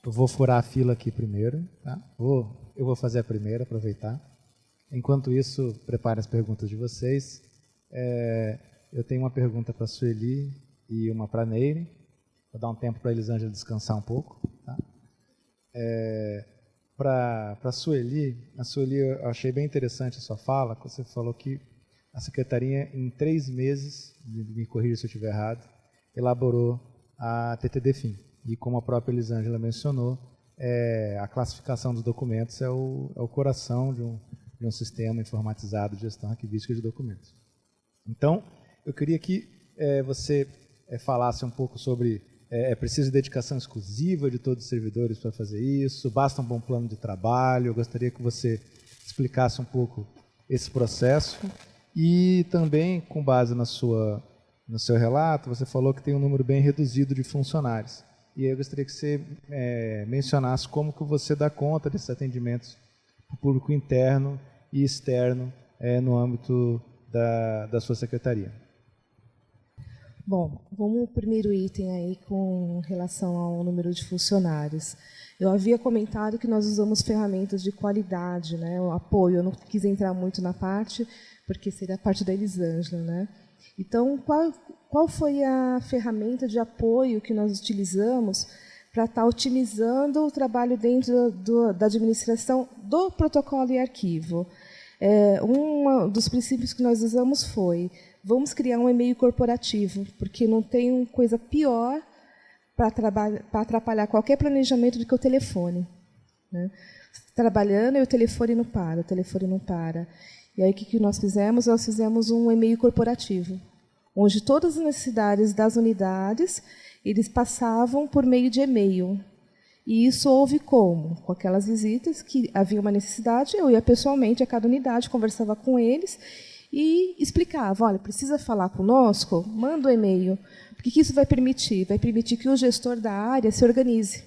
Eu vou furar a fila aqui primeiro, tá? Eu vou fazer a primeira, aproveitar. Enquanto isso, prepare as perguntas de vocês. Eu tenho uma pergunta para a Sueli e uma para a Neire. Vou dar um tempo para a Elisângela descansar um pouco. Tá? Para a Sueli, eu achei bem interessante a sua fala, que você falou que a Secretaria, em 3 meses, me corrija se eu estiver errado, elaborou a TTD-FIM. E como a própria Elisângela mencionou, a classificação dos documentos é o coração de um sistema informatizado de gestão arquivística de documentos. Então, eu queria que você falasse um pouco sobre é preciso dedicação exclusiva de todos os servidores para fazer isso, basta um bom plano de trabalho. Eu gostaria que você explicasse um pouco esse processo e também, com base no seu relato, você falou que tem um número bem reduzido de funcionários. E aí eu gostaria que você mencionasse como que você dá conta desses atendimentos para o público interno e externo no âmbito da sua secretaria. Bom, vamos ao primeiro item aí com relação ao número de funcionários. Eu havia comentado que nós usamos ferramentas de qualidade, né, o apoio. Eu não quis entrar muito na parte, porque seria a parte da Elisângela, né? Então, qual foi a ferramenta de apoio que nós utilizamos para estar otimizando o trabalho dentro da administração do protocolo e arquivo? Um dos princípios que nós usamos foi: vamos criar um e-mail corporativo, porque não tem coisa pior para atrapalhar qualquer planejamento do que o telefone. Né? Trabalhando e o telefone não para, E aí o que nós fizemos? Nós fizemos um e-mail corporativo, onde todas as necessidades das unidades eles passavam por meio de e-mail. E isso houve como? Com aquelas visitas que havia uma necessidade, eu ia pessoalmente a cada unidade, conversava com eles e explicava: olha, precisa falar conosco? Manda um e-mail. O que isso vai permitir? Vai permitir que o gestor da área se organize.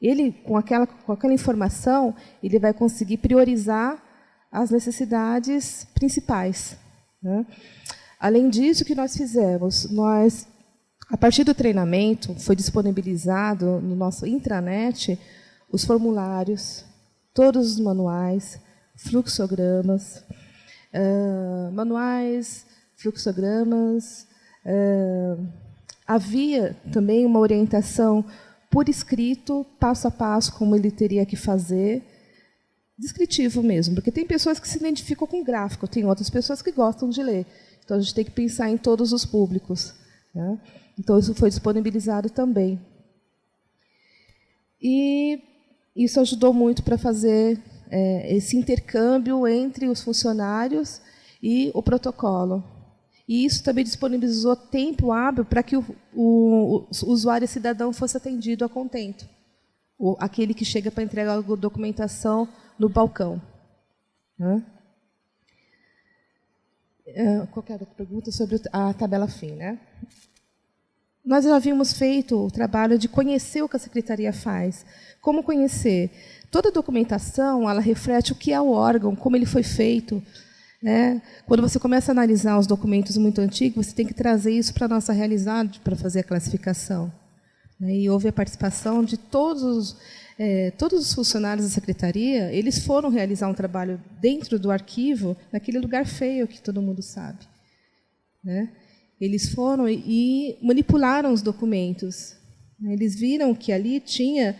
Ele, com aquela informação, ele vai conseguir priorizar as necessidades principais. Né? Além disso, o que nós fizemos? A partir do treinamento, foi disponibilizado no nosso intranet os formulários, todos os manuais, fluxogramas, havia também uma orientação por escrito, passo a passo, como ele teria que fazer, descritivo mesmo, porque tem pessoas que se identificam com gráfico, tem outras pessoas que gostam de ler. Então, a gente tem que pensar em todos os públicos. Né? Então, isso foi disponibilizado também. E isso ajudou muito para fazer esse intercâmbio entre os funcionários e o protocolo. E isso também disponibilizou tempo hábil para que o usuário cidadão fosse atendido a contento. Aquele que chega para entregar a documentação no balcão. Qualquer outra pergunta sobre a tabela FIM, né? Nós já havíamos feito o trabalho de conhecer o que a Secretaria faz. Como conhecer? Toda a documentação ela reflete o que é o órgão, como ele foi feito. Né? Quando você começa a analisar os documentos muito antigos, você tem que trazer isso para a nossa realidade, para fazer a classificação. E houve a participação de todos os funcionários da Secretaria. Eles foram realizar um trabalho dentro do arquivo, naquele lugar feio que todo mundo sabe. Né? Eles foram e manipularam os documentos. Eles viram que ali tinha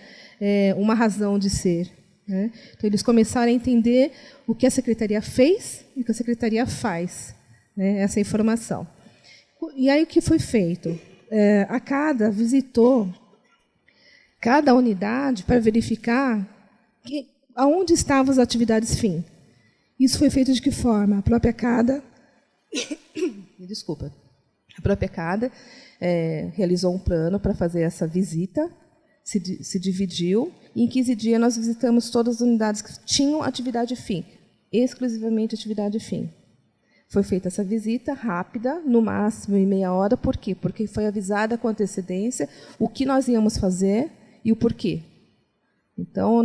uma razão de ser. Né? Então, eles começaram a entender o que a Secretaria fez e o que a Secretaria faz, né? Essa informação. E aí, o que foi feito? A CADA visitou cada unidade para verificar aonde estavam as atividades FIM. Isso foi feito de que forma? A própria CADA... Me desculpa. A própria CADA realizou um plano para fazer essa visita, se dividiu, e em 15 dias nós visitamos todas as unidades que tinham atividade FIM, exclusivamente atividade FIM. Foi feita essa visita rápida, no máximo em meia hora. Por quê? Porque foi avisada com antecedência o que nós íamos fazer e o porquê. Então,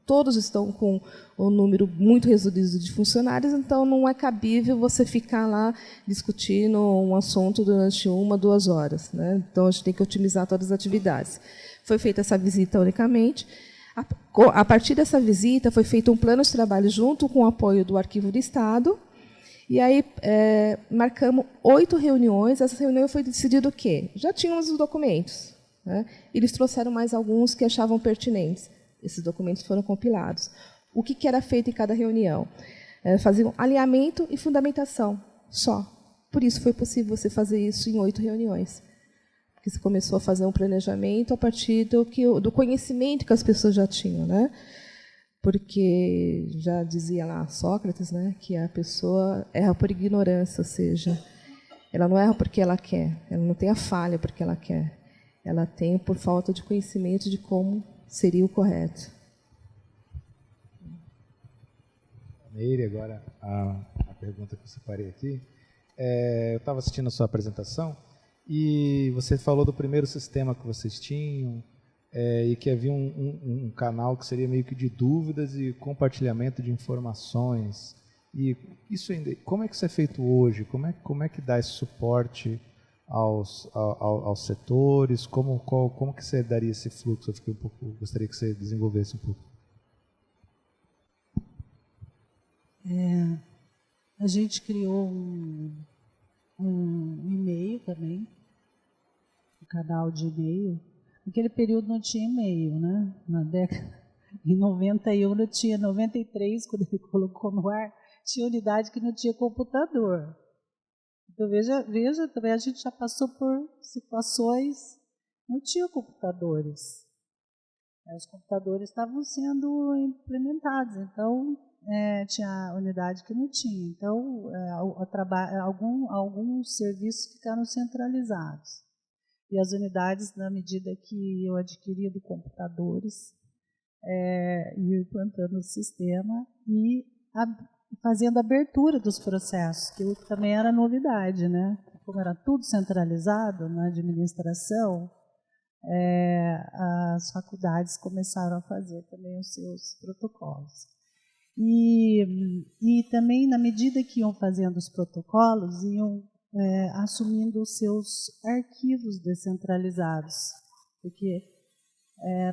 todos estão com um número muito reduzido de funcionários, então não é cabível você ficar lá discutindo um assunto durante 1, 2 horas, né? Então, a gente tem que otimizar todas as atividades. Foi feita essa visita unicamente. A partir dessa visita, foi feito um plano de trabalho junto com o apoio do Arquivo do Estado. E aí marcamos 8 reuniões. Essa reunião foi decidido o quê? Já tínhamos os documentos, né? Eles trouxeram mais alguns que achavam pertinentes. Esses documentos foram compilados. O que era feito em cada reunião? Faziam alinhamento e fundamentação, só. Por isso foi possível você fazer isso em 8 reuniões. Porque você começou a fazer um planejamento a partir do conhecimento que as pessoas já tinham, né? Porque já dizia lá Sócrates, né, que a pessoa erra por ignorância, ou seja, ela não erra porque ela quer, ela não tem a falha porque ela quer, ela tem por falta de conhecimento de como seria o correto. Meire, agora a pergunta que eu separei aqui. Eu estava assistindo a sua apresentação e você falou do primeiro sistema que vocês tinham, e que havia um canal que seria meio que de dúvidas e compartilhamento de informações. E isso ainda, como é que isso é feito hoje? Como é que dá esse suporte aos setores? Como que você daria esse fluxo? Gostaria que você desenvolvesse um pouco. A gente criou um e-mail também, um canal de e-mail. Naquele período não tinha e-mail, né? Na década, em 91 não tinha, 93, quando ele colocou no ar, tinha unidade que não tinha computador. Então, veja, também a gente já passou por situações, não tinha computadores. Os computadores estavam sendo implementados, então tinha unidade que não tinha. Então, alguns serviços ficaram centralizados. E as unidades, na medida que eu adquirindo computadores, ia implantando o sistema e fazendo a abertura dos processos, que também era novidade, né? Como era tudo centralizado na administração, as faculdades começaram a fazer também os seus protocolos. E também, na medida que iam fazendo os protocolos, iam assumindo os seus arquivos descentralizados, porque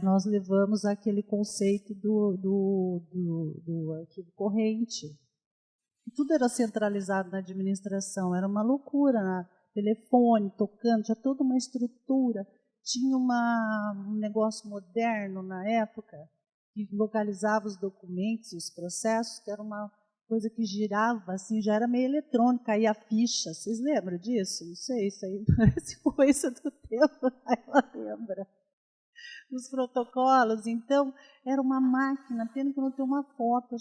nós levamos aquele conceito do arquivo corrente. Tudo era centralizado na administração, era uma loucura, né? Telefone, tocando, tinha toda uma estrutura, tinha um negócio moderno na época, que localizava os documentos, os processos, que era uma coisa que girava, assim, já era meio eletrônica, aí a ficha, vocês lembram disso? Não sei, isso aí parece coisa do tempo, aí ela lembra. Os protocolos, então, era uma máquina, pena que eu não tenho uma foto, a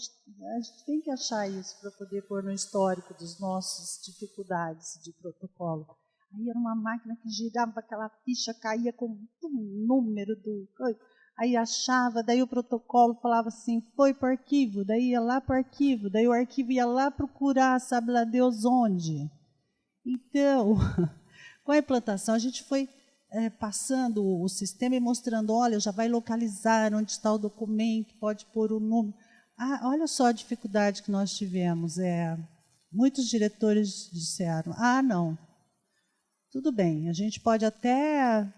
gente tem que achar isso para poder pôr no histórico das nossas dificuldades de protocolo. Aí era uma máquina que girava, aquela ficha caía com um número do... Aí achava, daí o protocolo falava assim, foi para o arquivo, daí ia lá para o arquivo, daí o arquivo ia lá procurar, sabe lá Deus onde. Então, com a implantação, a gente foi passando o sistema e mostrando, olha, já vai localizar onde está o documento, pode pôr o número. Olha só a dificuldade que nós tivemos. Muitos diretores disseram, não, tudo bem, a gente pode até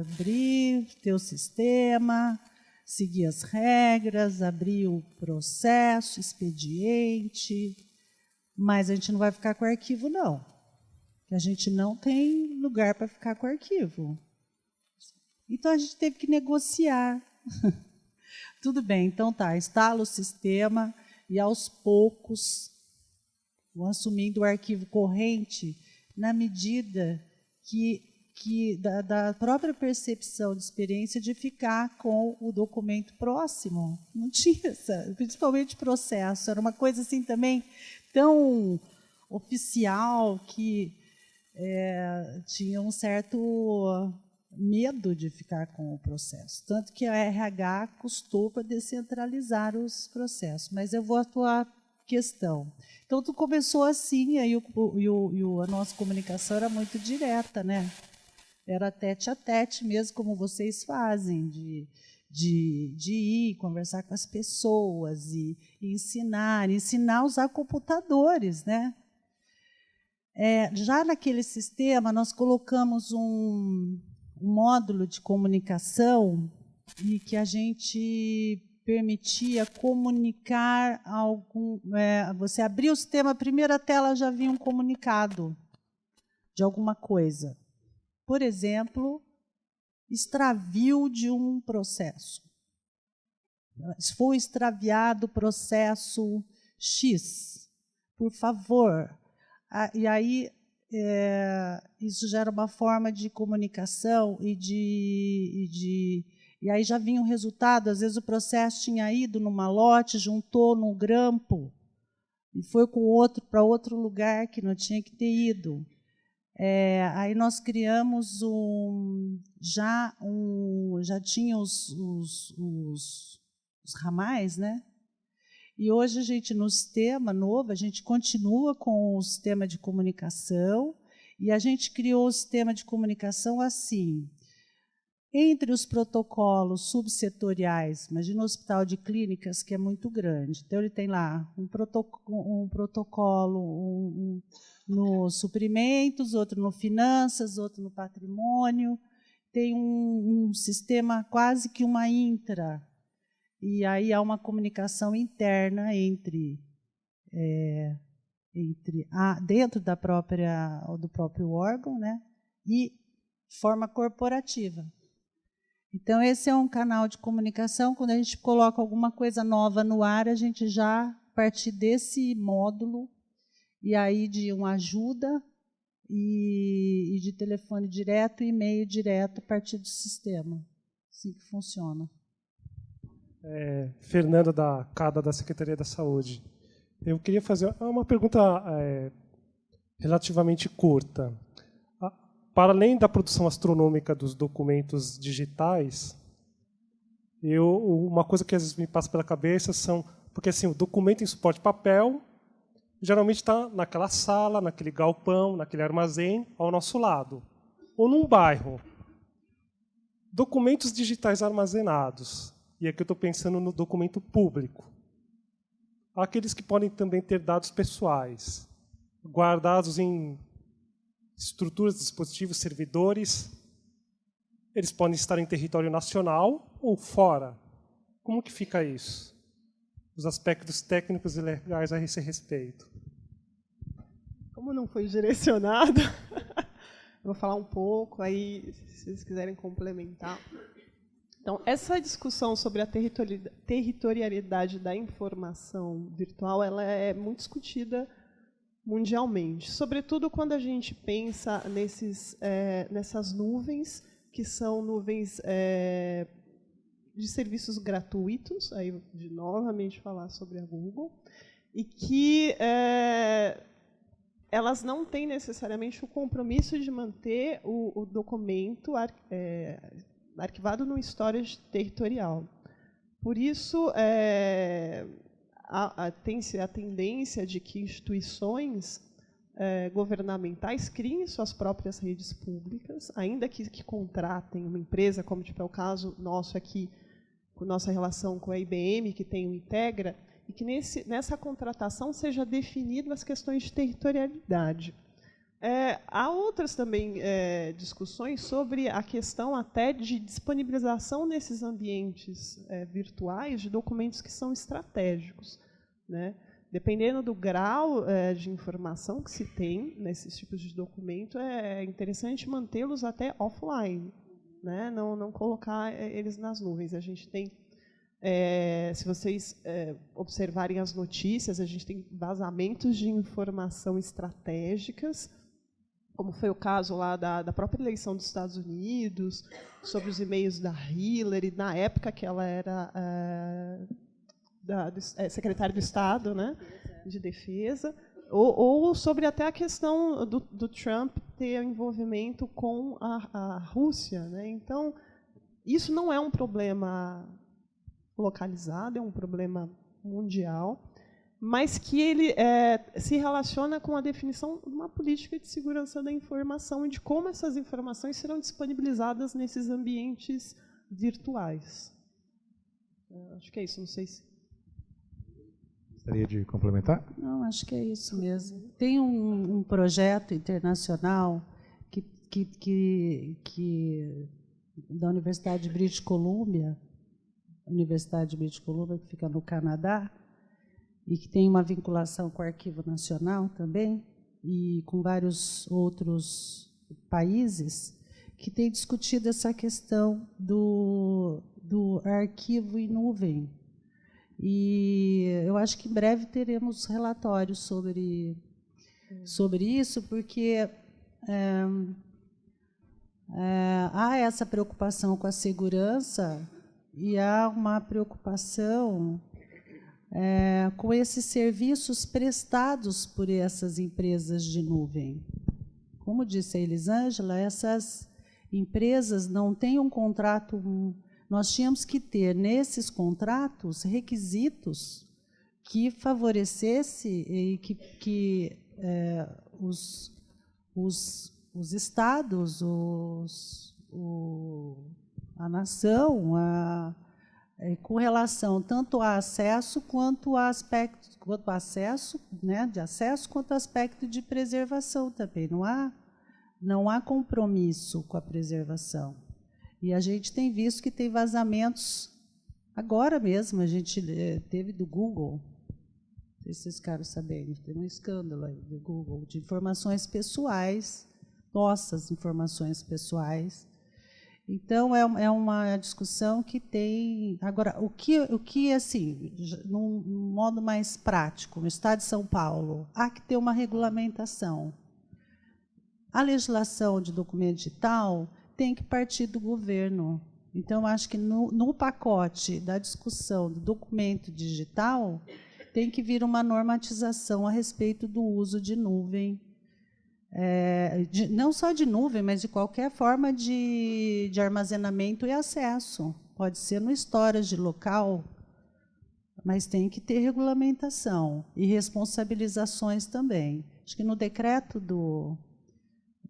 abrir, ter o sistema, seguir as regras, abrir o processo, expediente, mas a gente não vai ficar com o arquivo, não. A gente não tem lugar para ficar com o arquivo. Então, a gente teve que negociar. Tudo bem, então tá, instala o sistema e, aos poucos, vão assumindo o arquivo corrente na medida da própria percepção de experiência de ficar com o documento próximo. Não tinha principalmente processo. Era uma coisa assim também tão oficial que tinha um certo medo de ficar com o processo. Tanto que a RH custou para descentralizar os processos. Mas eu vou atuar questão. Então, tudo começou assim, aí a nossa comunicação era muito direta, né? Era tete a tete mesmo, como vocês fazem, de de ir conversar com as pessoas e ensinar a usar computadores, né? Já naquele sistema, nós colocamos um módulo de comunicação e que a gente permitia comunicar você abria o sistema, a primeira tela já vinha um comunicado de alguma coisa. Por exemplo, extravio de um processo. Foi extraviado o processo X. Por favor. E aí, isso gera uma forma de comunicação e aí já vinha um resultado. Às vezes o processo tinha ido numa lote, juntou num grampo e foi com outro para outro lugar que não tinha que ter ido. Aí nós criamos já tinha os ramais, né? E hoje a gente, no sistema novo, a gente continua com o sistema de comunicação e a gente criou o sistema de comunicação assim. Entre os protocolos subsetoriais, imagina um hospital de clínicas que é muito grande. Então, ele tem lá um protocolo nos suprimentos, outro no finanças, outro no patrimônio. Tem um sistema quase que uma intra. E aí há uma comunicação interna dentro do próprio órgão, né, e forma corporativa. Então, esse é um canal de comunicação. Quando a gente coloca alguma coisa nova no ar, a gente já, a partir desse módulo, e aí de uma ajuda, e de telefone direto e e-mail direto a partir do sistema. Assim que funciona. Fernanda da CADA, da Secretaria da Saúde. Eu queria fazer uma pergunta relativamente curta. Para além da produção astronômica dos documentos digitais, uma coisa que às vezes me passa pela cabeça são... Porque assim, o documento em suporte papel geralmente está naquela sala, naquele galpão, naquele armazém, ao nosso lado. Ou num bairro. Documentos digitais armazenados. E aqui eu estou pensando no documento público. Aqueles que podem também ter dados pessoais, guardados em estruturas, dispositivos, servidores. Eles podem estar em território nacional ou fora. Como que fica isso? Os aspectos técnicos e legais a esse respeito. Como não foi direcionado, eu vou falar um pouco, aí, se vocês quiserem complementar. Então, essa discussão sobre a territorialidade da informação virtual, ela é muito discutida mundialmente, sobretudo quando a gente pensa nessas nuvens, que são nuvens de serviços gratuitos, aí de novamente falar sobre a Google, e que elas não têm necessariamente o compromisso de manter o documento arquivado no storage territorial. Por isso, tem-se a tendência de que instituições governamentais criem suas próprias redes públicas, ainda que contratem uma empresa, como tipo, é o caso nosso aqui, com nossa relação com a IBM, que tem o Integra, e que nessa contratação seja definido as questões de territorialidade. Há outras também discussões sobre a questão até de disponibilização nesses ambientes virtuais de documentos que são estratégicos, né? Dependendo do grau de informação que se tem nesses tipos de documento, é interessante mantê-los até offline, né? Não colocar eles nas nuvens. A gente tem, se vocês observarem as notícias, a gente tem vazamentos de informação estratégicas, como foi o caso lá da própria eleição dos Estados Unidos, sobre os e-mails da Hillary, na época que ela era secretária do Estado, né, de Defesa, ou sobre até a questão do Trump ter envolvimento com a Rússia, né? Então, isso não é um problema localizado, é um problema mundial, mas que ele se relaciona com a definição de uma política de segurança da informação e de como essas informações serão disponibilizadas nesses ambientes virtuais. Acho que é isso, não sei se... Gostaria de complementar? Não, acho que é isso mesmo. Tem um projeto internacional da Universidade de British Columbia, que fica no Canadá, e que tem uma vinculação com o Arquivo Nacional também, e com vários outros países, que tem discutido essa questão do arquivo em nuvem. E eu acho que em breve teremos relatórios sobre isso, porque há essa preocupação com a segurança e há uma preocupação com esses serviços prestados por essas empresas de nuvem. Como disse a Elisângela, essas empresas não têm um contrato. Nós tínhamos que ter nesses contratos requisitos que favorecesse e que os estados, a nação, com relação tanto a acesso quanto a aspecto de acesso quanto a aspecto de preservação também. Não há compromisso com a preservação. E a gente tem visto que tem vazamentos. Agora mesmo a gente teve do Google, não sei se vocês ficaram sabendo, tem um escândalo aí do Google de informações pessoais, nossas informações pessoais. Então é uma discussão que tem. Agora, o que assim, num modo mais prático, no Estado de São Paulo, há que ter uma regulamentação. A legislação de documento digital tem que partir do governo. Então, acho que no pacote da discussão do documento digital tem que vir uma normatização a respeito do uso de nuvem, não só de nuvem, mas de qualquer forma de armazenamento e acesso. Pode ser no storage local, mas tem que ter regulamentação e responsabilizações também. Acho que no decreto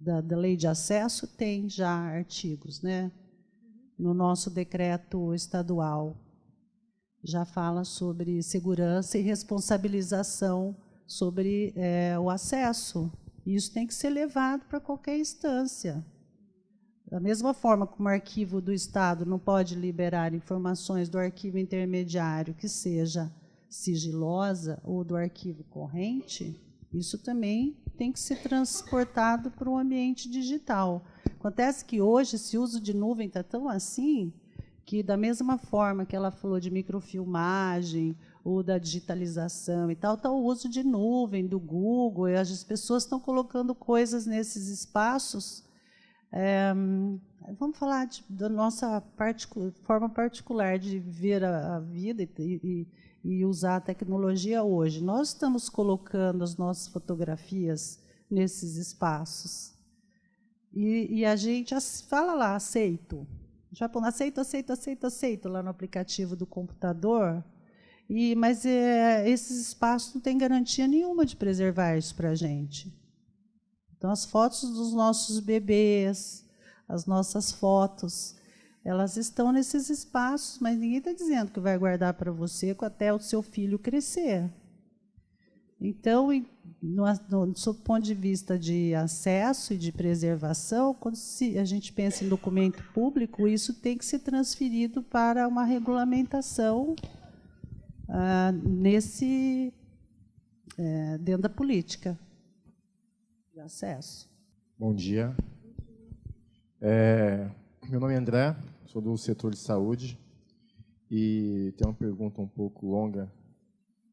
da lei de acesso tem já artigos, né? No nosso decreto estadual já fala sobre segurança e responsabilização sobre o acesso. Isso tem que ser levado para qualquer instância. Da mesma forma como o arquivo do Estado não pode liberar informações do arquivo intermediário que seja sigilosa ou do arquivo corrente, isso também tem que ser transportado para o ambiente digital. Acontece que hoje esse uso de nuvem está tão assim que, da mesma forma que ela falou de microfilmagem ou da digitalização e tal, está o uso de nuvem, do Google, e as pessoas estão colocando coisas nesses espaços. Vamos falar da nossa forma particular de viver a vida e usar a tecnologia hoje. Nós estamos colocando as nossas fotografias nesses espaços. E a gente fala lá, aceito. Já põe aceito lá no aplicativo do computador. Mas esses espaços não têm garantia nenhuma de preservar isso para a gente. Então, as fotos dos nossos bebês, as nossas fotos, elas estão nesses espaços, mas ninguém está dizendo que vai guardar para você até o seu filho crescer. Então, do ponto de vista de acesso e de preservação, quando a gente pensa em documento público, isso tem que ser transferido para uma regulamentação dentro da política de acesso. Bom dia. Meu nome é André, sou do setor de saúde e tenho uma pergunta um pouco longa.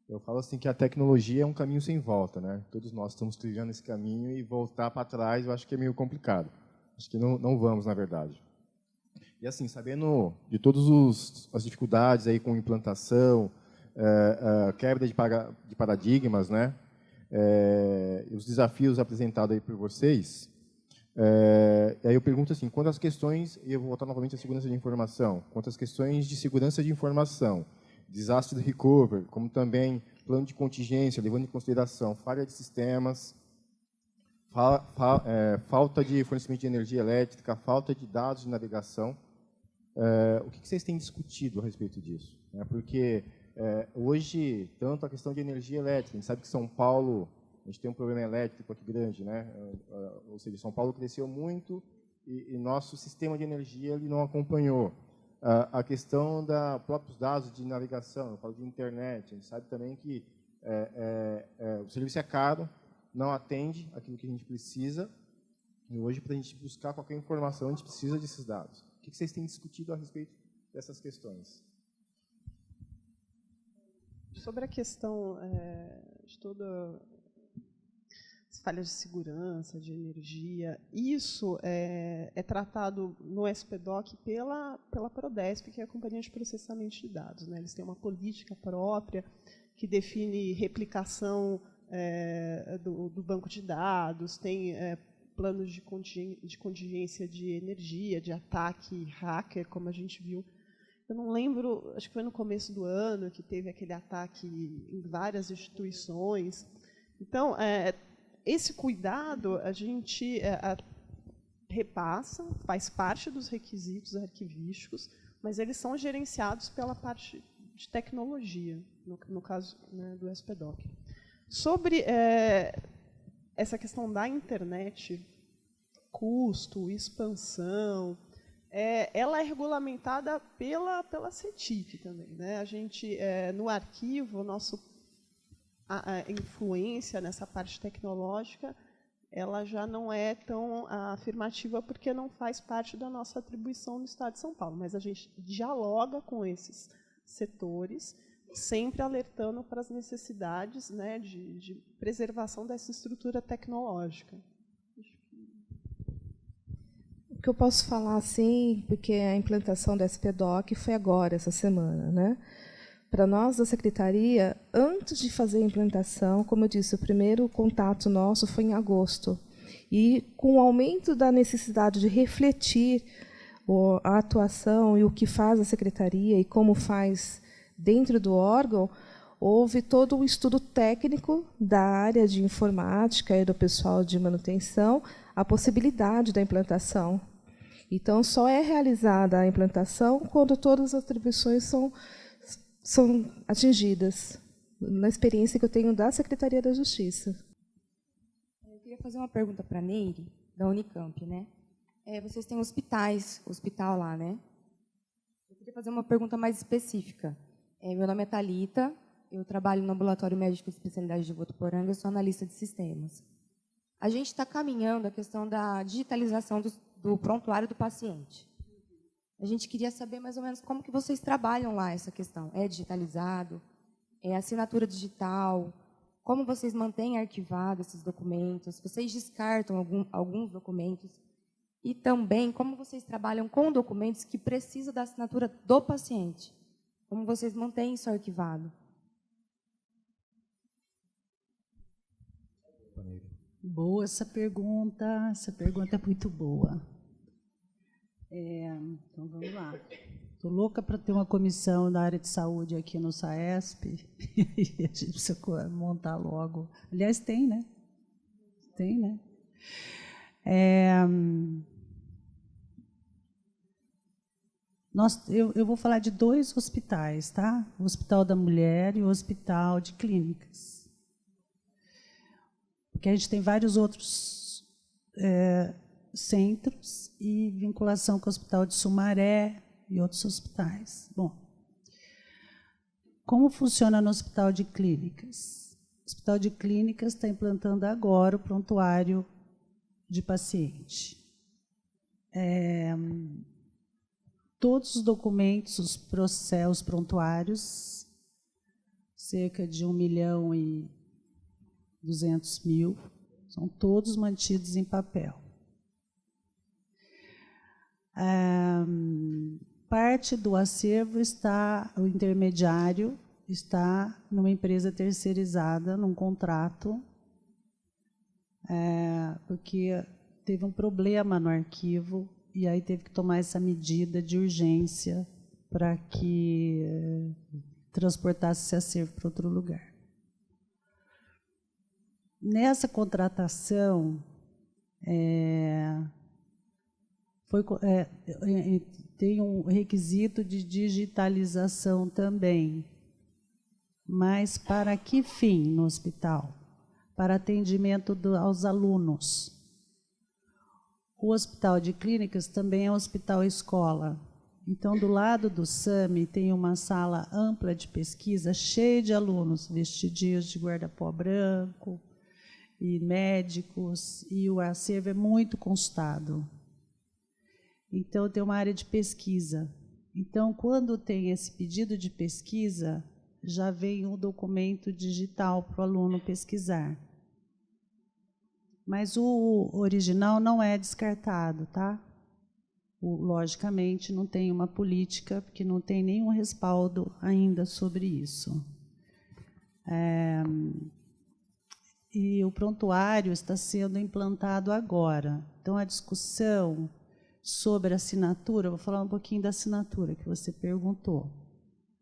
Eu falo assim que a tecnologia é um caminho sem volta, né? Todos nós estamos trilhando esse caminho e voltar para trás eu acho que é meio complicado. Acho que não vamos, na verdade. E assim, sabendo de todas as dificuldades aí com implantação, quebra de paradigmas, né? Os desafios apresentados aí por vocês, aí eu pergunto assim, quanto às questões, e eu vou voltar novamente à segurança de informação, quanto às questões de segurança de informação, desastre recovery, como também plano de contingência, levando em consideração falha de sistemas, falta de fornecimento de energia elétrica, falta de dados de navegação, o que vocês têm discutido a respeito disso? Porque hoje, tanto a questão de energia elétrica, a gente sabe que São Paulo, a gente tem um problema elétrico aqui grande, né? Ou seja, São Paulo cresceu muito e nosso sistema de energia ele não acompanhou. A questão dos próprios dados de navegação, eu falo de internet, a gente sabe também que o serviço é caro, não atende aquilo que a gente precisa, e hoje, para a gente buscar qualquer informação, a gente precisa desses dados. O que vocês têm discutido a respeito dessas questões? Sobre a questão de todas as falhas de segurança, de energia, isso é tratado no SPDOC pela Prodesp, que é a Companhia de Processamento de Dados, né? Eles têm uma política própria que define replicação do banco de dados, tem planos de contingência de energia, de ataque hacker, como a gente viu. Eu não lembro, acho que foi no começo do ano que teve aquele ataque em várias instituições. Então, esse cuidado a gente repassa, faz parte dos requisitos arquivísticos, mas eles são gerenciados pela parte de tecnologia, no caso, né, do SPDOC. Sobre essa questão da internet, custo, expansão, ela é regulamentada pela CETIP também, né? A gente, no arquivo, a influência nessa parte tecnológica, ela já não é tão afirmativa porque não faz parte da nossa atribuição no Estado de São Paulo, mas a gente dialoga com esses setores, sempre alertando para as necessidades, né, de preservação dessa estrutura tecnológica. O que eu posso falar, assim, porque a implantação da SPDOC foi agora, essa semana, né? Para nós, da Secretaria, antes de fazer a implantação, como eu disse, o primeiro contato nosso foi em agosto. E, com o aumento da necessidade de refletir a atuação e o que faz a Secretaria e como faz dentro do órgão, houve todo um estudo técnico da área de informática e do pessoal de manutenção, a possibilidade da implantação. Então, só é realizada a implantação quando todas as atribuições são atingidas, na experiência que eu tenho da Secretaria da Justiça. Eu queria fazer uma pergunta para a Neire, da Unicamp, né? Vocês têm hospital lá, né? Eu queria fazer uma pergunta mais específica. Meu nome é Thalita, eu trabalho no Ambulatório Médico de Especialidade de Votuporanga, eu sou analista de sistemas. A gente está caminhando a questão da digitalização do prontuário do paciente. A gente queria saber mais ou menos como que vocês trabalham lá essa questão. É digitalizado? É assinatura digital? Como vocês mantêm arquivados esses documentos? Vocês descartam alguns documentos? E também, como vocês trabalham com documentos que precisam da assinatura do paciente? Como vocês mantêm isso arquivado? Boa essa pergunta é muito boa. Então, vamos lá. Estou louca para ter uma comissão da área de saúde aqui no SAESP, e a gente precisa montar logo. Aliás, tem, né? Tem, né? Eu vou falar de 2 hospitais, tá? O Hospital da Mulher e o Hospital de Clínicas. Porque a gente tem vários outros centros e vinculação com o Hospital de Sumaré e outros hospitais. Bom, como funciona no Hospital de Clínicas? O Hospital de Clínicas está implantando agora o prontuário de paciente. Todos os documentos, os prontuários, cerca de 1.200.000, são todos mantidos em papel. Parte do acervo o intermediário está numa empresa terceirizada, num contrato, porque teve um problema no arquivo e aí teve que tomar essa medida de urgência para que transportasse esse acervo para outro lugar. Nessa contratação, Tem um requisito de digitalização também. Mas para que fim no hospital? Para atendimento aos alunos. O hospital de clínicas também é um hospital-escola. Então, do lado do SAMI, tem uma sala ampla de pesquisa, cheia de alunos, vestidinhos de guarda-pó branco, e médicos, e o acervo é muito constado. Então, tem uma área de pesquisa. Então, quando tem esse pedido de pesquisa, já vem um documento digital para o aluno pesquisar. Mas o original não é descartado, tá? Logicamente, não tem uma política, porque não tem nenhum respaldo ainda sobre isso. E o prontuário está sendo implantado agora. Então, a discussão sobre a assinatura, vou falar um pouquinho da assinatura que você perguntou.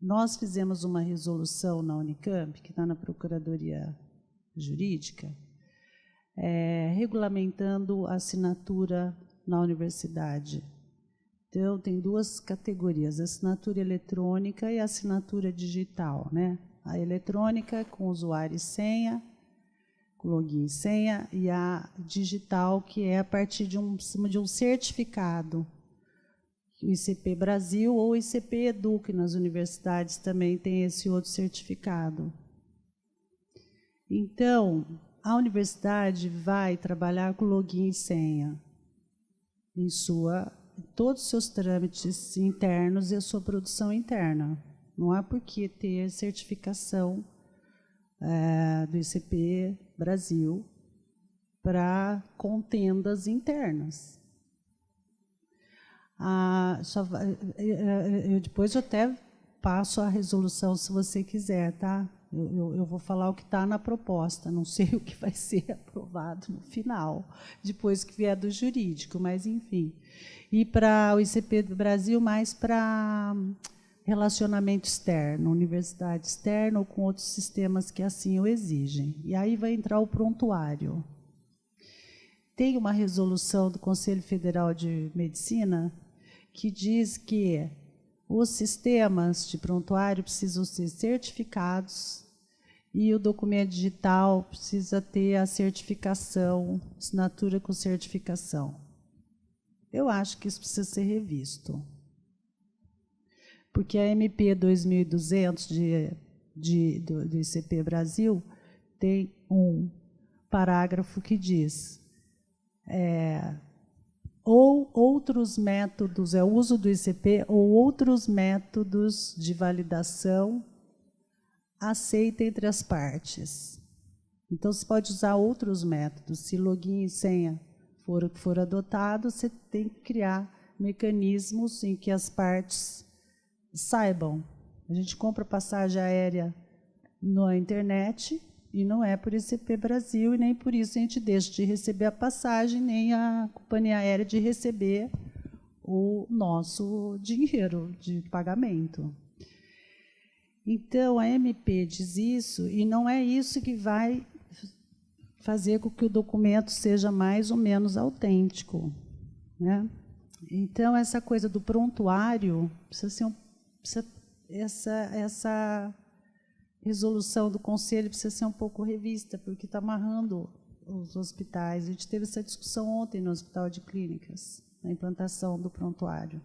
Nós fizemos uma resolução na Unicamp, que está na Procuradoria Jurídica, regulamentando a assinatura na universidade. Então, tem duas categorias, a assinatura eletrônica e a assinatura digital, né? A eletrônica com usuário e senha, com login e senha, e a digital, que é a partir de um certificado, o ICP Brasil ou o ICP Edu, que nas universidades também tem esse outro certificado. Então, a universidade vai trabalhar com login e senha em todos os seus trâmites internos e a sua produção interna. Não há por que ter certificação do ICP Brasil para contendas internas. Depois eu até passo a resolução, se você quiser, tá? Eu vou falar o que está na proposta, não sei o que vai ser aprovado no final, depois que vier do jurídico, mas enfim. E para o ICP do Brasil, mais para relacionamento externo, universidade externa ou com outros sistemas que assim o exigem. E aí vai entrar o prontuário. Tem uma resolução do Conselho Federal de Medicina que diz que os sistemas de prontuário precisam ser certificados e o documento digital precisa ter a certificação, assinatura com certificação. Eu acho que isso precisa ser revisto. Porque a MP 2200 do ICP Brasil tem um parágrafo que diz ou outros métodos, o uso do ICP ou outros métodos de validação aceita entre as partes. Então, você pode usar outros métodos. Se login e senha for adotado, você tem que criar mecanismos em que as partes saibam. A gente compra passagem aérea na internet e não é por ICP Brasil, e nem por isso a gente deixa de receber a passagem, nem a companhia aérea de receber o nosso dinheiro de pagamento. Então, a MP diz isso, e não é isso que vai fazer com que o documento seja mais ou menos autêntico, né? Então, essa coisa do prontuário, essa resolução do Conselho precisa ser um pouco revista, porque está amarrando os hospitais. A gente teve essa discussão ontem no Hospital de Clínicas, na implantação do prontuário.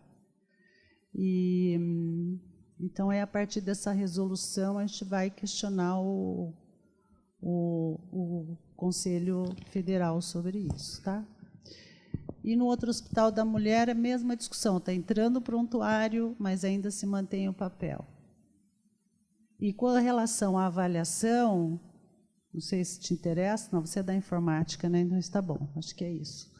Então, a partir dessa resolução, a gente vai questionar o Conselho Federal sobre isso, tá? E no outro Hospital da Mulher, a mesma discussão. Está entrando o prontuário, mas ainda se mantém o papel. E com relação à avaliação, não sei se te interessa, não, você é da informática, né? Então está bom, acho que é isso.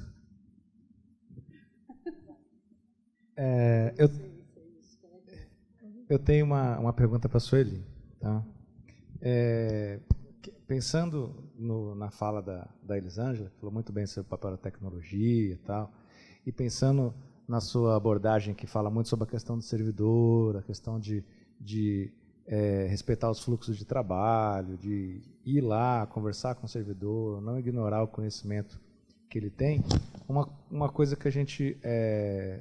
Eu tenho uma pergunta para a Sueli. Tá? Pensando na fala da Elisângela, que falou muito bem sobre o papel da tecnologia e tal, e pensando na sua abordagem que fala muito sobre a questão do servidor, a questão de respeitar os fluxos de trabalho, de ir lá, conversar com o servidor, não ignorar o conhecimento ele tem, uma coisa que a gente é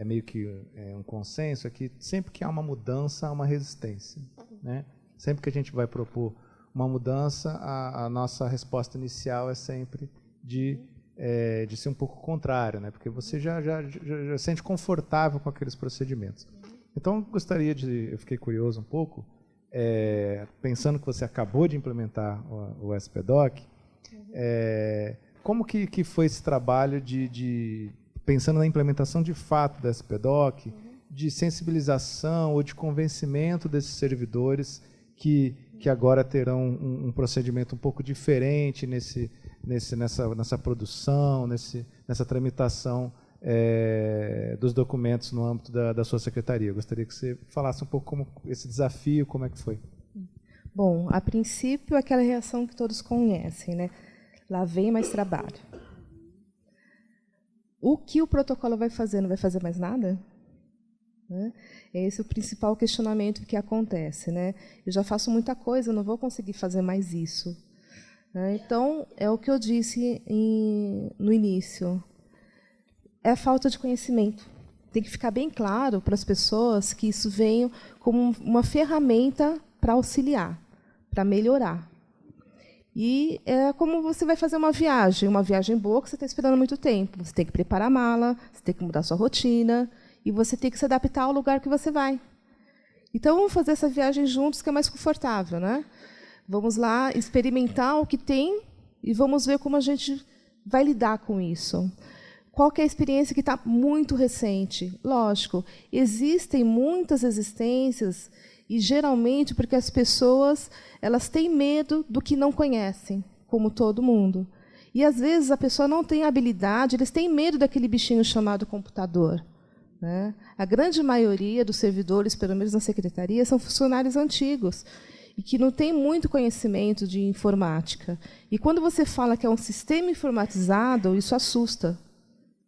meio que um consenso é que sempre que há uma mudança, há uma resistência, né? Sempre que a gente vai propor uma mudança, a nossa resposta inicial é sempre de ser um pouco contrária, né? Porque você já se sente confortável com aqueles procedimentos. Então, eu fiquei curioso um pouco, pensando que você acabou de implementar o SPDoc, como que foi esse trabalho pensando na implementação de fato da SPDoc, de sensibilização ou de convencimento desses servidores que agora terão um procedimento um pouco diferente nessa produção, nessa tramitação dos documentos no âmbito da sua secretaria. Eu gostaria que você falasse um pouco como esse desafio, como é que foi. Bom, a princípio, aquela reação que todos conhecem, né? Lá vem mais trabalho. O que o protocolo vai fazer? Não vai fazer mais nada? Né? Esse é o principal questionamento que acontece, né? Eu já faço muita coisa, eu não vou conseguir fazer mais isso. Né? Então, é o que eu disse no início. É a falta de conhecimento. Tem que ficar bem claro para as pessoas que isso veio como uma ferramenta para auxiliar, para melhorar. E é como você vai fazer uma viagem boa que você está esperando muito tempo. Você tem que preparar a mala, você tem que mudar a sua rotina, e você tem que se adaptar ao lugar que você vai. Então, vamos fazer essa viagem juntos, que é mais confortável, né? Vamos lá experimentar o que tem e vamos ver como a gente vai lidar com isso. Qual que é a experiência que está muito recente? Lógico, existem muitas resistências, e geralmente porque as pessoas elas têm medo do que não conhecem, como todo mundo. E, às vezes, a pessoa não tem habilidade, eles têm medo daquele bichinho chamado computador. Né? A grande maioria dos servidores, pelo menos na secretaria, são funcionários antigos e que não têm muito conhecimento de informática. E, quando você fala que é um sistema informatizado, isso assusta.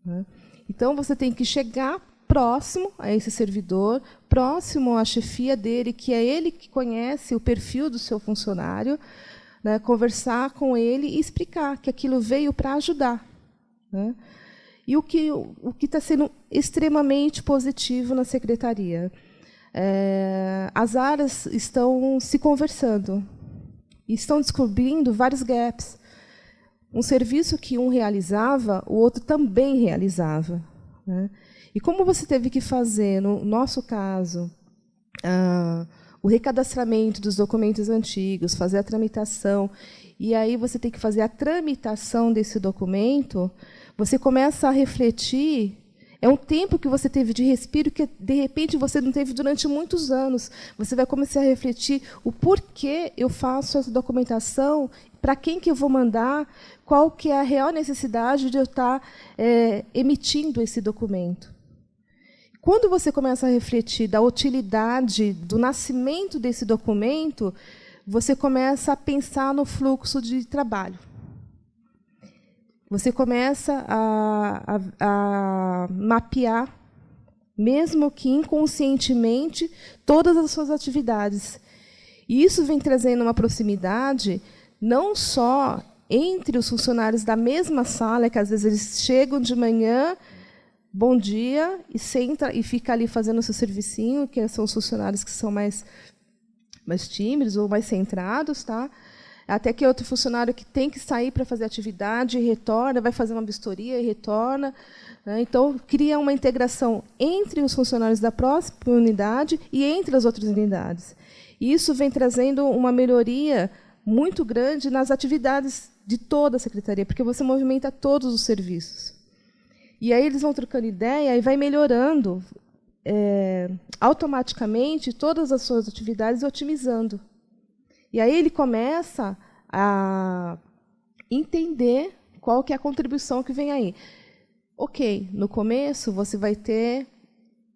Né? Então, você tem que chegar próximo a esse servidor, próximo à chefia dele, que é ele que conhece o perfil do seu funcionário, né, conversar com ele e explicar que aquilo veio para ajudar. Né? E o que está sendo extremamente positivo na secretaria? As áreas estão se conversando e estão descobrindo vários gaps. Um serviço que um realizava, o outro também realizava. Né? E como você teve que fazer, no nosso caso, o recadastramento dos documentos antigos, fazer a tramitação, e aí você tem que fazer a tramitação desse documento, você começa a refletir, é um tempo que você teve de respiro que, de repente, você não teve durante muitos anos. Você vai começar a refletir o porquê eu faço essa documentação, para quem que eu vou mandar, qual que é a real necessidade de eu estar emitindo esse documento. Quando você começa a refletir da utilidade do nascimento desse documento, você começa a pensar no fluxo de trabalho. Você começa a mapear, mesmo que inconscientemente, todas as suas atividades. E isso vem trazendo uma proximidade, não só entre os funcionários da mesma sala, que às vezes eles chegam de manhã, bom dia, e senta e fica ali fazendo o seu servicinho, que são os funcionários que são mais tímidos ou mais centrados, tá? Até que outro funcionário que tem que sair para fazer atividade e retorna, vai fazer uma vistoria e retorna. Né? Então, cria uma integração entre os funcionários da própria unidade e entre as outras unidades. E isso vem trazendo uma melhoria muito grande nas atividades de toda a secretaria, porque você movimenta todos os serviços. E aí eles vão trocando ideia e vai melhorando automaticamente todas as suas atividades e otimizando. E aí ele começa a entender qual que é a contribuição que vem aí. Ok, no começo você vai ter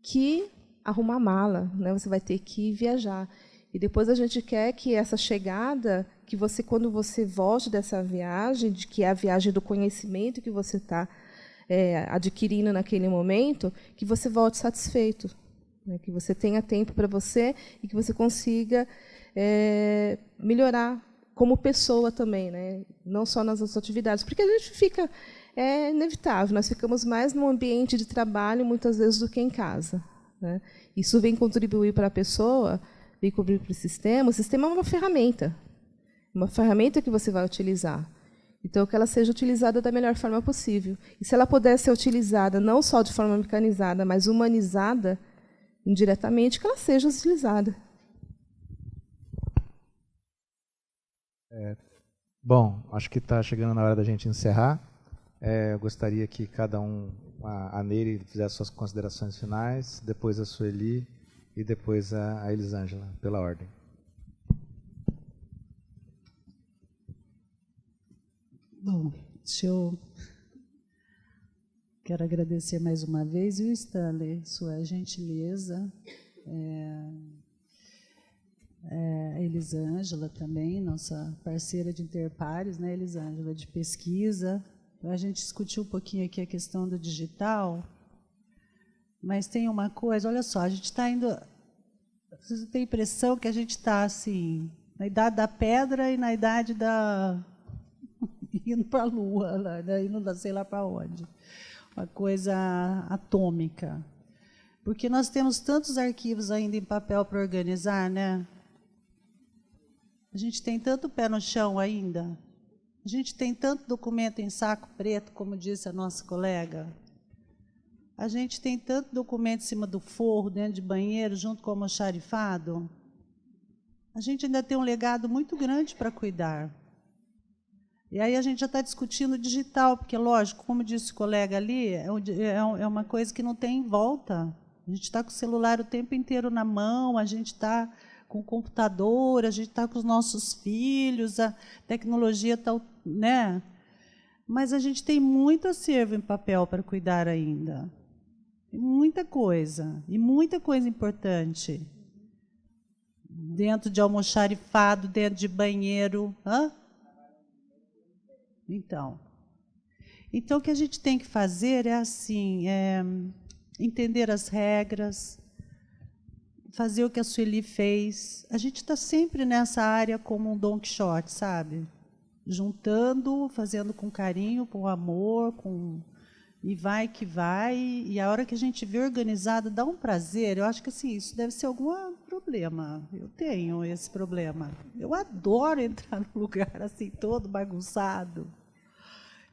que arrumar mala, né? Você vai ter que viajar. E depois a gente quer que essa chegada, que você, quando você volte dessa viagem, que é a viagem do conhecimento que você está adquirindo naquele momento, que você volte satisfeito, né? Que você tenha tempo para você e que você consiga melhorar como pessoa também, né? Não só nas nossas atividades, porque a gente fica, é inevitável, nós ficamos mais no ambiente de trabalho muitas vezes do que em casa, né? Isso vem contribuir para a pessoa, vem contribuir para o sistema. O sistema é uma ferramenta que você vai utilizar. Então, que ela seja utilizada da melhor forma possível. E se ela puder ser utilizada não só de forma mecanizada, mas humanizada, indiretamente, que ela seja utilizada. Bom, acho que está chegando na hora da gente encerrar. Eu gostaria que cada um, a Nery, fizesse suas considerações finais, depois a Sueli e depois a Elisângela, pela ordem. Bom, quero agradecer mais uma vez, viu, Stanley, sua gentileza, a Elisângela também, nossa parceira de Interpares, né, Elisângela, de pesquisa. A gente discutiu um pouquinho aqui a questão do digital, mas tem uma coisa, olha só, a gente está indo, vocês têm a impressão que a gente está assim, na idade da pedra e na idade da indo para a Lua, né? Indo sei lá para onde. Uma coisa atômica. Porque nós temos tantos arquivos ainda em papel para organizar, né? A gente tem tanto pé no chão ainda. A gente tem tanto documento em saco preto, como disse a nossa colega. A gente tem tanto documento em cima do forro, dentro de banheiro, junto com o almoxarifado. A gente ainda tem um legado muito grande para cuidar. E aí a gente já está discutindo o digital, porque, lógico, como disse o colega ali, é uma coisa que não tem volta. A gente está com o celular o tempo inteiro na mão, a gente está com o computador, a gente está com os nossos filhos, a tecnologia está, né? Mas a gente tem muito acervo em papel para cuidar ainda. Tem muita coisa, e muita coisa importante. Dentro de almoxarifado, dentro de banheiro. Então, o que a gente tem que fazer é assim, entender as regras, fazer o que a Sueli fez. A gente está sempre nessa área como um Don Quixote, sabe? Juntando, fazendo com carinho, com amor, e vai que vai. E a hora que a gente vê organizado, dá um prazer. Eu acho que assim, isso deve ser algum problema. Eu tenho esse problema. Eu adoro entrar num lugar assim, todo bagunçado.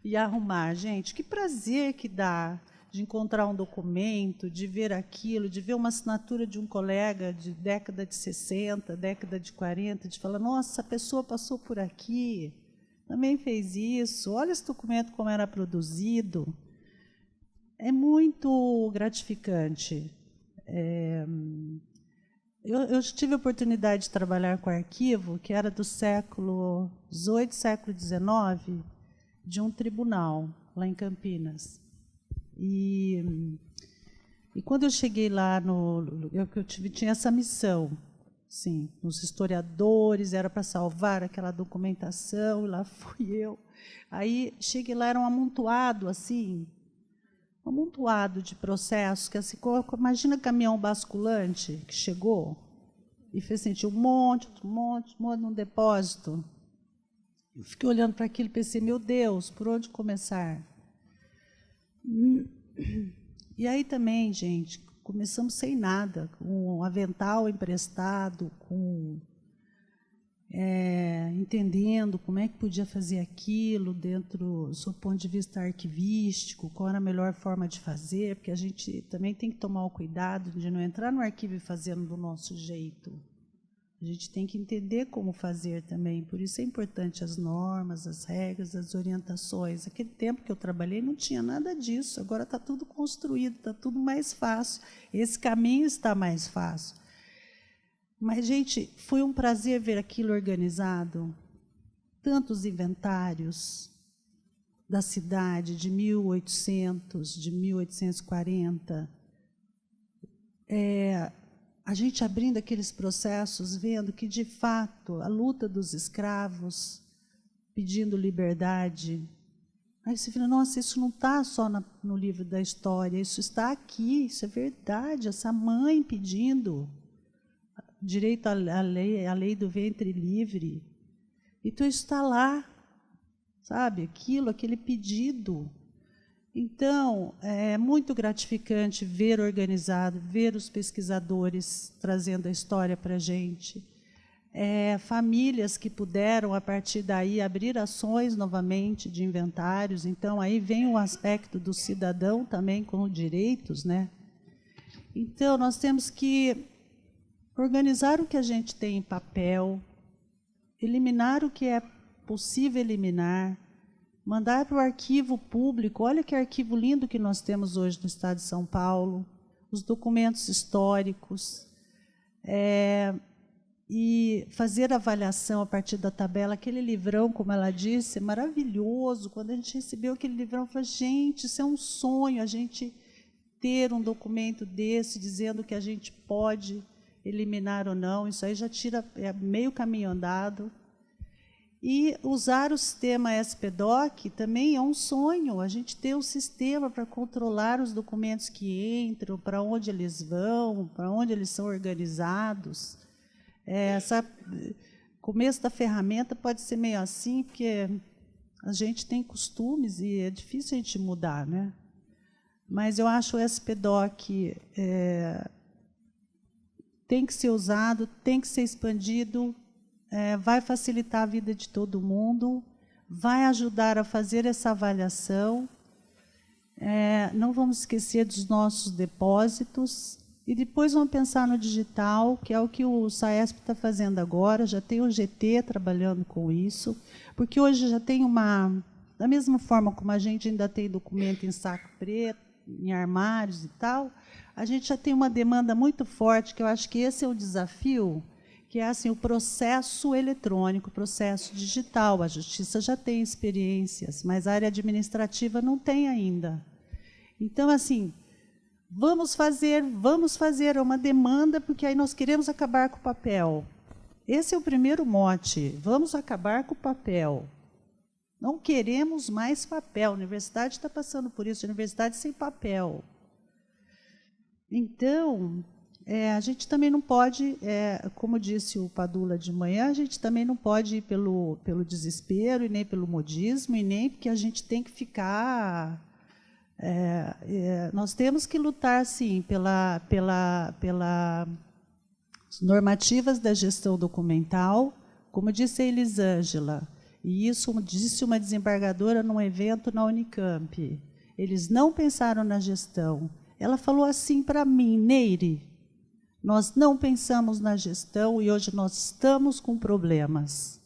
E arrumar. Gente, que prazer que dá de encontrar um documento, de ver aquilo, de ver uma assinatura de um colega de década de 60, década de 40, de falar, nossa, essa pessoa passou por aqui, também fez isso, olha esse documento como era produzido. É muito gratificante. Eu tive a oportunidade de trabalhar com arquivo, que era do século XVIII, século XIX, de um tribunal, lá em Campinas. E quando eu cheguei lá, tinha essa missão, sim, os historiadores, era para salvar aquela documentação, e lá fui eu. Aí cheguei lá, era um amontoado, assim, um amontoado de processos, que assim, imagina caminhão basculante que chegou e fez sentir um monte num depósito. Eu fiquei olhando para aquilo e pensei, meu Deus, por onde começar? E aí também, gente, começamos sem nada, com um avental emprestado, entendendo como é que podia fazer aquilo dentro, do seu ponto de vista arquivístico, qual era a melhor forma de fazer, porque a gente também tem que tomar o cuidado de não entrar no arquivo e fazendo do nosso jeito. A gente tem que entender como fazer também, por isso é importante as normas, as regras, as orientações. Aquele tempo que eu trabalhei não tinha nada disso, agora está tudo construído, está tudo mais fácil, esse caminho está mais fácil. Mas, gente, foi um prazer ver aquilo organizado, tantos inventários da cidade de 1800, de 1840, a gente abrindo aqueles processos, vendo que, de fato, a luta dos escravos, pedindo liberdade. Aí você fala, nossa, isso não está só no livro da história, isso está aqui, isso é verdade, essa mãe pedindo direito à lei do ventre livre. Então, isso está lá, sabe? Aquele pedido. Então, é muito gratificante ver organizado, ver os pesquisadores trazendo a história para a gente. Famílias que puderam, a partir daí, abrir ações novamente de inventários. Então, aí vem o aspecto do cidadão também com direitos, né? Então, nós temos que organizar o que a gente tem em papel, eliminar o que é possível eliminar, mandar para o arquivo público. Olha que arquivo lindo que nós temos hoje no Estado de São Paulo, os documentos históricos, e fazer avaliação a partir da tabela. Aquele livrão, como ela disse, é maravilhoso. Quando a gente recebeu aquele livrão, eu falei, gente, isso é um sonho, a gente ter um documento desse, dizendo que a gente pode eliminar ou não. Isso aí já tira meio caminho andado. E usar o sistema SPDoc também é um sonho, a gente ter um sistema para controlar os documentos que entram, para onde eles vão, para onde eles são organizados. Começo da ferramenta pode ser meio assim, porque a gente tem costumes e é difícil a gente mudar, né? Mas eu acho o SPDoc tem que ser usado, tem que ser expandido, vai facilitar a vida de todo mundo, vai ajudar a fazer essa avaliação. Não vamos esquecer dos nossos depósitos. E depois vamos pensar no digital, que é o que o SAESP está fazendo agora. Já tem o GT trabalhando com isso, porque hoje já tem da mesma forma como a gente ainda tem documento em saco preto, em armários e tal, a gente já tem uma demanda muito forte, que eu acho que esse é o desafio, que é assim, o processo eletrônico, o processo digital. A Justiça já tem experiências, mas a área administrativa não tem ainda. Então, assim, vamos fazer, é uma demanda, porque aí nós queremos acabar com o papel. Esse é o primeiro mote, vamos acabar com o papel. Não queremos mais papel, a universidade está passando por isso, a universidade sem papel. Então, a gente também não pode, como disse o Padula de manhã, a gente também não pode ir pelo desespero, e nem pelo modismo, e nem porque a gente tem que ficar... nós temos que lutar, sim, pelas normativas da gestão documental, como disse a Elisângela, e isso disse uma desembargadora num evento na Unicamp. Eles não pensaram na gestão. Ela falou assim para mim, Neire, nós não pensamos na gestão e hoje nós estamos com problemas.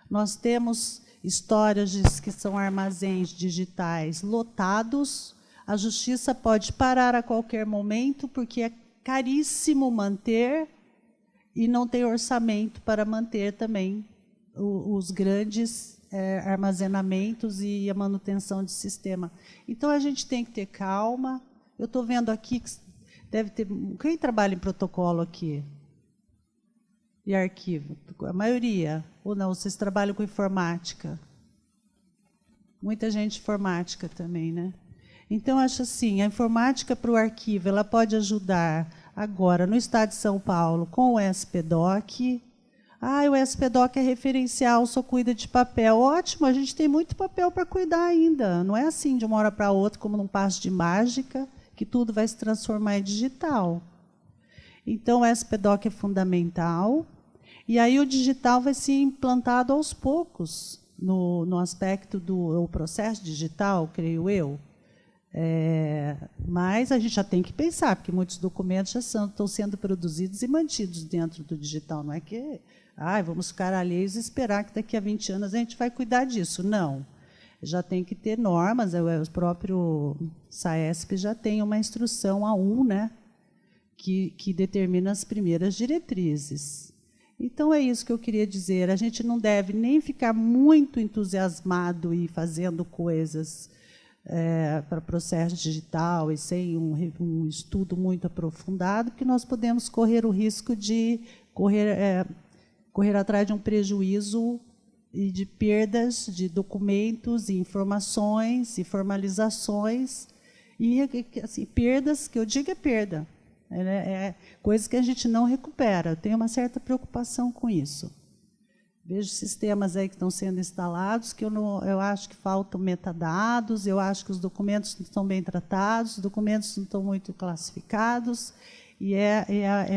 Nós temos histórias que são armazéns digitais lotados, a Justiça pode parar a qualquer momento, porque é caríssimo manter e não tem orçamento para manter também os grandes armazenamentos e a manutenção de sistema. Então, a gente tem que ter calma. Eu estou vendo aqui que deve ter... Quem trabalha em protocolo aqui? E arquivo? A maioria? Ou não? Vocês trabalham com informática? Muita gente informática também, né? Então, acho assim, a informática para o arquivo, ela pode ajudar agora no Estado de São Paulo com o SPDoc. O SPDoc é referencial, só cuida de papel. Ótimo, a gente tem muito papel para cuidar ainda. Não é assim de uma hora para outra, como num passo de mágica, que tudo vai se transformar em digital. Então, o SPDoc é fundamental. E aí o digital vai ser implantado aos poucos no aspecto do processo digital, creio eu. Mas a gente já tem que pensar, porque muitos documentos já estão sendo produzidos e mantidos dentro do digital. Não é que vamos ficar alheios e esperar que daqui a 20 anos a gente vai cuidar disso. Não. Já tem que ter normas, o próprio SAESP já tem uma instrução A1, né, que determina as primeiras diretrizes. Então, é isso que eu queria dizer. A gente não deve nem ficar muito entusiasmado e fazendo coisas para processo digital e sem um estudo muito aprofundado, porque nós podemos correr o risco de correr atrás de um prejuízo e de perdas de documentos, e informações e formalizações, e assim, perdas, que eu digo é perda. Coisas que a gente não recupera. Eu tenho uma certa preocupação com isso. Vejo sistemas aí que estão sendo instalados que eu acho que faltam metadados, eu acho que os documentos não estão bem tratados, os documentos não estão muito classificados, e é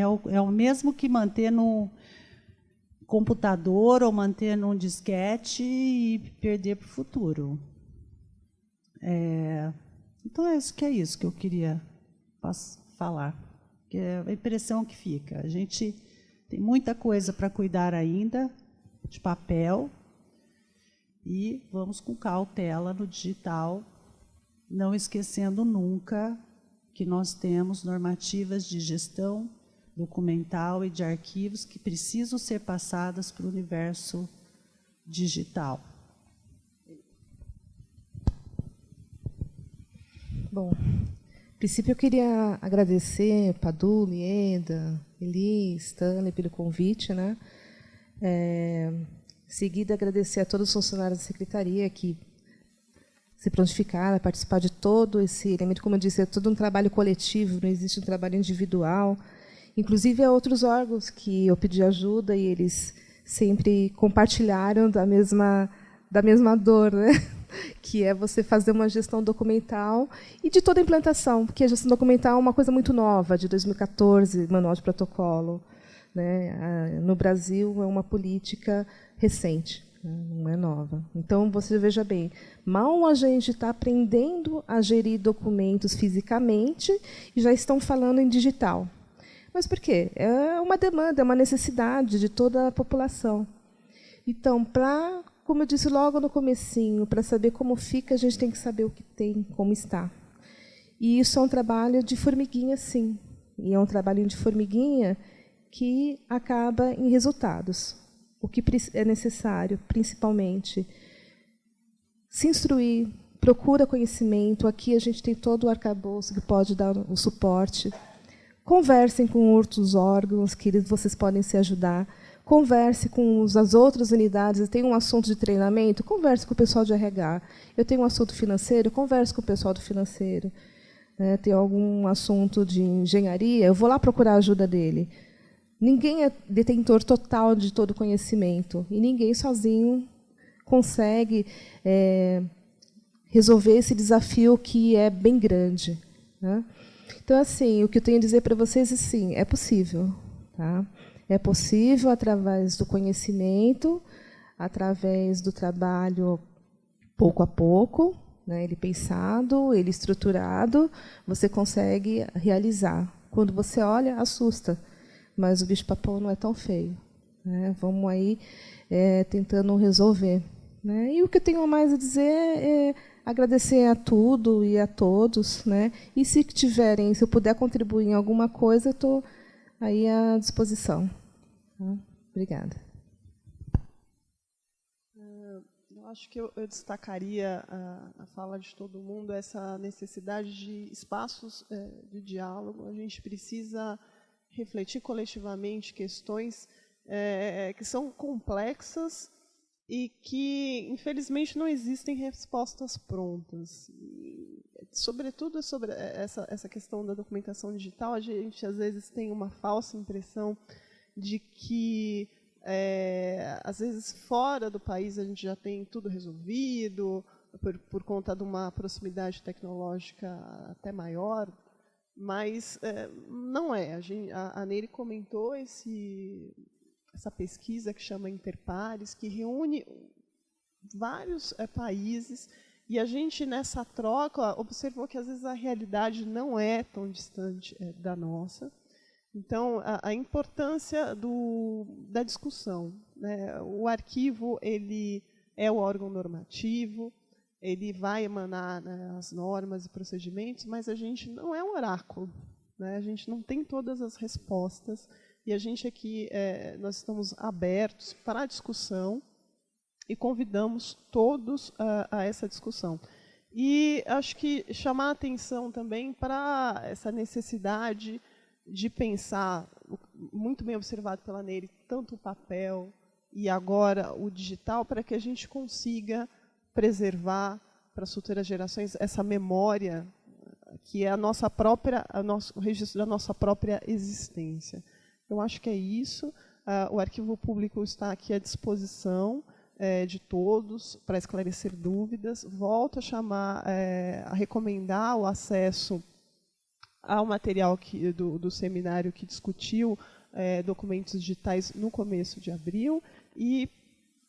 o mesmo que manter no computador ou manter num disquete e perder para o futuro. Então, acho que é isso que eu queria falar, que é a impressão que fica. A gente tem muita coisa para cuidar ainda, de papel, e vamos com cautela no digital, não esquecendo nunca que nós temos normativas de gestão documental e de arquivos que precisam ser passadas para o universo digital. Bom, a princípio eu queria agradecer Padu, Lieda, Eli, Stanley pelo convite, né? Em seguida, agradecer a todos os funcionários da Secretaria que se prontificaram a participar de todo esse elemento. Como eu disse, é todo um trabalho coletivo, não existe um trabalho individual. Inclusive, há outros órgãos que eu pedi ajuda e eles sempre compartilharam da mesma dor, né? Que é você fazer uma gestão documental e de toda a implantação, porque a gestão documental é uma coisa muito nova, de 2014, Manual de Protocolo. Né? No Brasil, é uma política recente, né? Não é nova. Então, você veja bem, mal a gente está aprendendo a gerir documentos fisicamente e já estão falando em digital. Mas por quê? É uma demanda, é uma necessidade de toda a população. Então, como eu disse logo no comecinho, para saber como fica, a gente tem que saber o que tem, como está. E isso é um trabalho de formiguinha, sim. E é um trabalho de formiguinha que acaba em resultados. O que é necessário, principalmente, se instruir, procura conhecimento. Aqui a gente tem todo o arcabouço que pode dar o suporte. Conversem com outros órgãos que vocês podem se ajudar. Converse com as outras unidades. Tem um assunto de treinamento? Converse com o pessoal de RH. Eu tenho um assunto financeiro? Converse com o pessoal do financeiro. Tem algum assunto de engenharia? Eu vou lá procurar a ajuda dele. Ninguém é detentor total de todo o conhecimento e ninguém sozinho consegue resolver esse desafio que é bem grande, né? Então, assim, o que eu tenho a dizer para vocês é sim, é possível, tá? É possível através do conhecimento, através do trabalho pouco a pouco, né? Ele pensado, ele estruturado, você consegue realizar. Quando você olha, assusta. Mas o bicho-papão não é tão feio, né? Vamos aí tentando resolver, né? E o que eu tenho mais a dizer é agradecer a tudo e a todos, né? E se eu puder contribuir em alguma coisa, eu estou aí à disposição. Tá? Obrigada. Eu acho que eu destacaria a fala de todo mundo, essa necessidade de espaços de diálogo. A gente precisa refletir coletivamente questões que são complexas e que, infelizmente, não existem respostas prontas. E, sobretudo sobre essa questão da documentação digital, a gente, às vezes, tem uma falsa impressão de que, às vezes, fora do país, a gente já tem tudo resolvido, por conta de uma proximidade tecnológica até maior. Mas não é. A Nery comentou essa pesquisa que chama Interpares, que reúne vários países, e a gente, nessa troca, observou que, às vezes, a realidade não é tão distante da nossa. Então, a importância da discussão, né? O arquivo ele é o órgão normativo, ele vai emanar, né, as normas e procedimentos, mas a gente não é um oráculo, né? A gente não tem todas as respostas, e a gente aqui, nós estamos abertos para a discussão e convidamos todos a essa discussão. E acho que chamar a atenção também para essa necessidade de pensar, muito bem observado pela Nery, tanto o papel e agora o digital, para que a gente consiga preservar para as futuras gerações essa memória que é o registro da nossa própria existência. Eu acho que é isso. O arquivo público está aqui à disposição de todos para esclarecer dúvidas. Volto a recomendar o acesso ao material do seminário que discutiu documentos digitais no começo de abril, e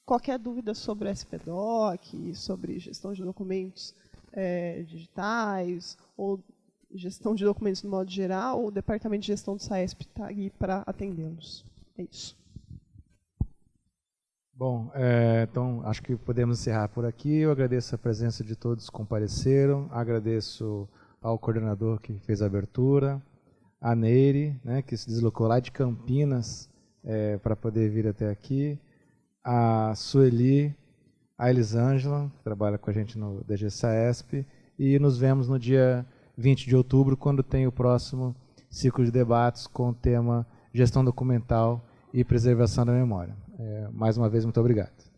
qualquer dúvida sobre SPDoc, sobre gestão de documentos digitais, ou gestão de documentos no modo geral, o Departamento de Gestão do SAESP está aí para atendê-los. É isso. Bom, então acho que podemos encerrar por aqui. Eu agradeço a presença de todos que compareceram, agradeço ao coordenador que fez a abertura, a Neire, né, que se deslocou lá de Campinas para poder vir até aqui, a Sueli, a Elisângela, que trabalha com a gente no DG SAESP, e nos vemos no dia 20 de outubro, quando tem o próximo ciclo de debates com o tema Gestão Documental e Preservação da Memória. Mais uma vez, muito obrigado.